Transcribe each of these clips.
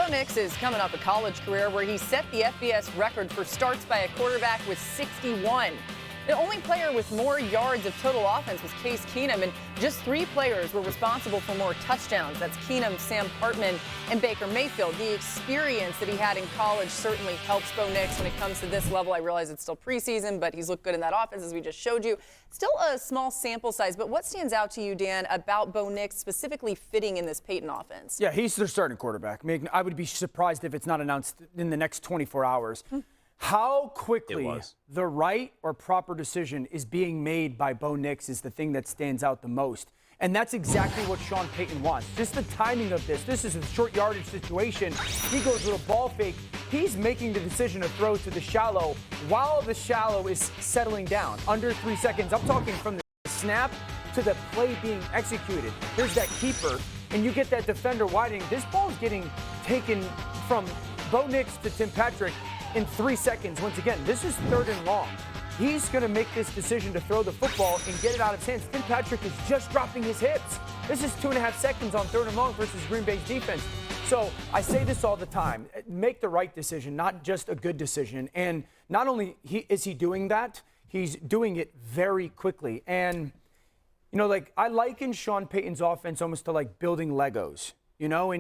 Bo Nix is coming off a college career where he set the FBS record for starts by a quarterback with 61. The only player with more yards of total offense was Case Keenum, and just 3 players were responsible for more touchdowns. That's Keenum, Sam Hartman, and Baker Mayfield. The experience that he had in college certainly helps Bo Nix when it comes to this level. I realize it's still preseason, but he's looked good in that offense, as we just showed you. Still a small sample size, but what stands out to you, Dan, about Bo Nix specifically fitting in this Payton offense? Yeah, he's their starting quarterback. I mean, I would be surprised if it's not announced in the next 24 hours. How quickly the right or proper decision is being made by Bo Nix is the thing that stands out the most. And that's exactly what Sean Payton wants. Just the timing of this. This is a short yardage situation. He goes with a ball fake. He's making the decision to throw to the shallow while the shallow is settling down. Under 3 seconds. I'm talking from the snap to the play being executed. Here's that keeper, and you get that defender widening. This ball is getting taken from Bo Nix to Tim Patrick in 3 seconds. Once again, this is 3rd and long. He's going to make this decision to throw the football and get it out of his hands. Tim Patrick is just dropping his hips. This is 2.5 seconds on 3rd and long versus Green Bay's defense. So I say this all the time. Make the right decision, not just a good decision. And not only is he doing that, he's doing it very quickly. And, you know, like I liken Sean Payton's offense almost to like building Legos. You know,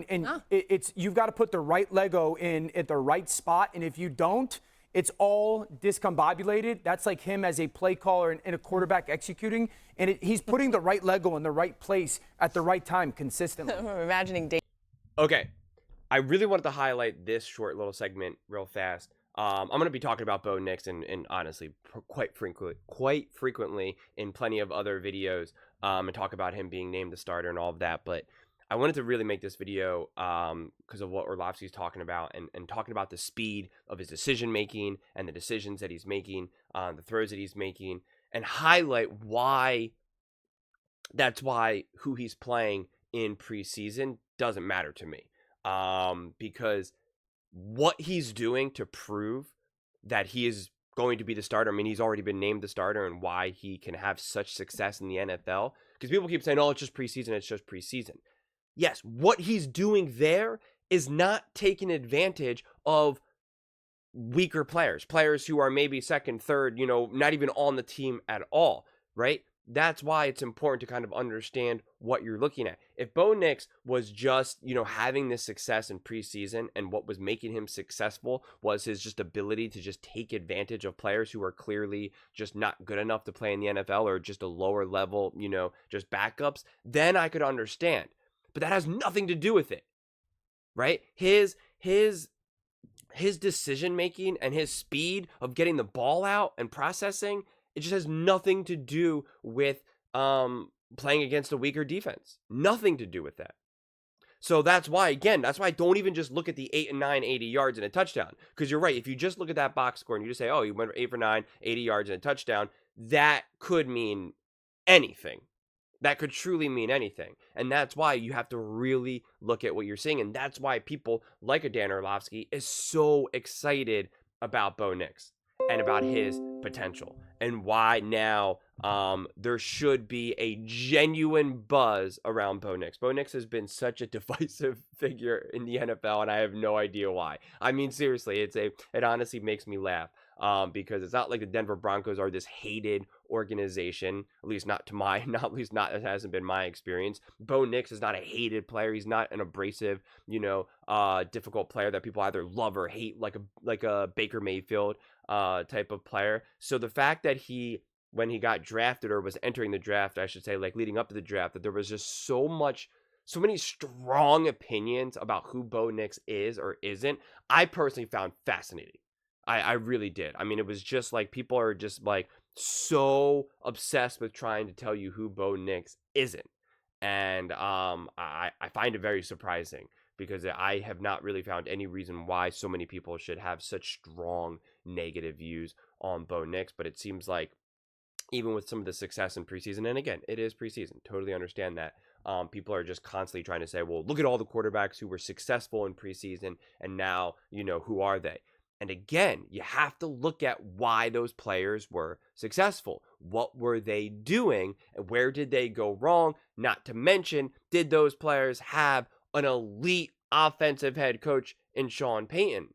it's you've got to put the right Lego in at the right spot. And if you don't, it's all discombobulated. That's like him as a play caller and a quarterback executing. And he's putting the right Lego in the right place at the right time consistently. I'm imagining Dave. Okay. I really wanted to highlight this short little segment real fast. I'm going to be talking about Bo Nix and honestly quite frequently in plenty of other videos and talk about him being named the starter and all of that. But I wanted to really make this video because of what Orlovsky's talking about and talking about the speed of his decision-making and the decisions that he's making, the throws that he's making, and highlight why that's why who he's playing in preseason doesn't matter to me. Because what he's doing to prove that he is going to be the starter, I mean, he's already been named the starter, and why he can have such success in the NFL. Because people keep saying, oh, it's just preseason. Yes, what he's doing there is not taking advantage of weaker players who are maybe second, third, you know, not even on the team at all, right? That's why it's important to kind of understand what you're looking at. If Bo Nix was just, you know, having this success in preseason, and what was making him successful was his just ability to just take advantage of players who are clearly just not good enough to play in the NFL, or just a lower level, you know, just backups, then I could understand. But that has nothing to do with it, right? His decision making and his speed of getting the ball out and processing, it just has nothing to do with playing against a weaker defense. Nothing to do with that. So that's why I don't even just look at the 8 and 9, 80 yards and a touchdown. Because you're right, if you just look at that box score and you just say, oh, you went 8 for 9, 80 yards and a touchdown, that could mean anything. That could truly mean anything. And that's why you have to really look at what you're seeing. And that's why people like a Dan Orlovsky is so excited about Bo Nix and about his potential. And why now there should be a genuine buzz around Bo Nix. Bo Nix has been such a divisive figure in the NFL, and I have no idea why. I mean, seriously, it honestly makes me laugh. Because it's not like the Denver Broncos are this hated organization, at least not it hasn't been my experience. Bo Nix is not a hated player. He's not an abrasive, you know, difficult player that people either love or hate, like a Baker Mayfield type of player. So the fact that when he got drafted, or was entering the draft, I should say, like leading up to the draft, that there was just so many strong opinions about who Bo Nix is or isn't, I personally found fascinating. I really did. I mean, it was just like people are just like so obsessed with trying to tell you who Bo Nix isn't. And I find it very surprising, because I have not really found any reason why so many people should have such strong negative views on Bo Nix. But it seems like even with some of the success in preseason, and again, it is preseason, totally understand that. People are just constantly trying to say, well, look at all the quarterbacks who were successful in preseason, and now, you know, who are they? And again, you have to look at why those players were successful. What were they doing? And where did they go wrong? Not to mention, did those players have an elite offensive head coach in Sean Payton.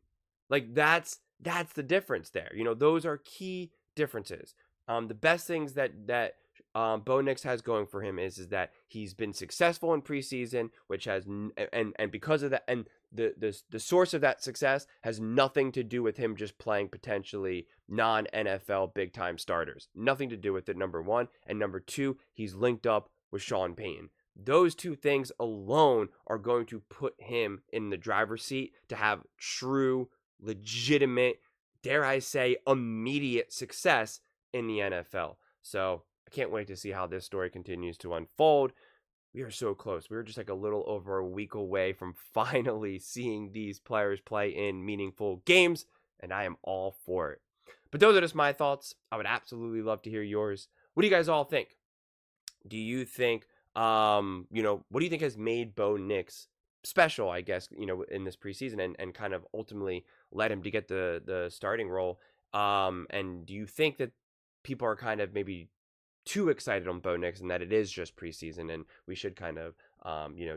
Like that's the difference there. You know, those are key differences. The best things that Bo Nix has going for him is that he's been successful in preseason, which has and because of that, and the source of that success has nothing to do with him just playing potentially non-NFL big time starters. Nothing to do with it, number one. And number two, he's linked up with Sean Payton. Those two things alone are going to put him in the driver's seat to have true, legitimate, dare I say, immediate success in the NFL. So I can't wait to see how this story continues to unfold. We are so close. We were just like a little over a week away from finally seeing these players play in meaningful games, and I am all for it. But those are just my thoughts. I would absolutely love to hear yours. What do you guys all think? Do you think, what do you think has made Bo Nix special, I guess, in this preseason and kind of ultimately led him to get the starting role? And do you think that people are kind of maybe too excited on Bo Nix and that it is just preseason and we should kind of,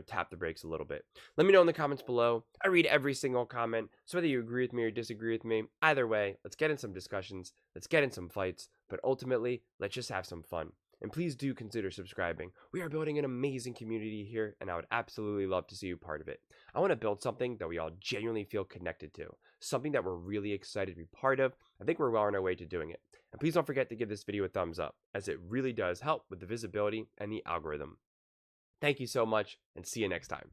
tap the brakes a little bit? Let me know in the comments below. I read every single comment. So whether you agree with me or disagree with me, either way, let's get in some discussions. Let's get in some fights. But ultimately, let's just have some fun. And please do consider subscribing. We are building an amazing community here, and I would absolutely love to see you part of it. I want to build something that we all genuinely feel connected to, something that we're really excited to be part of. I think we're well on our way to doing it. And please don't forget to give this video a thumbs up, as it really does help with the visibility and the algorithm. Thank you so much, and see you next time.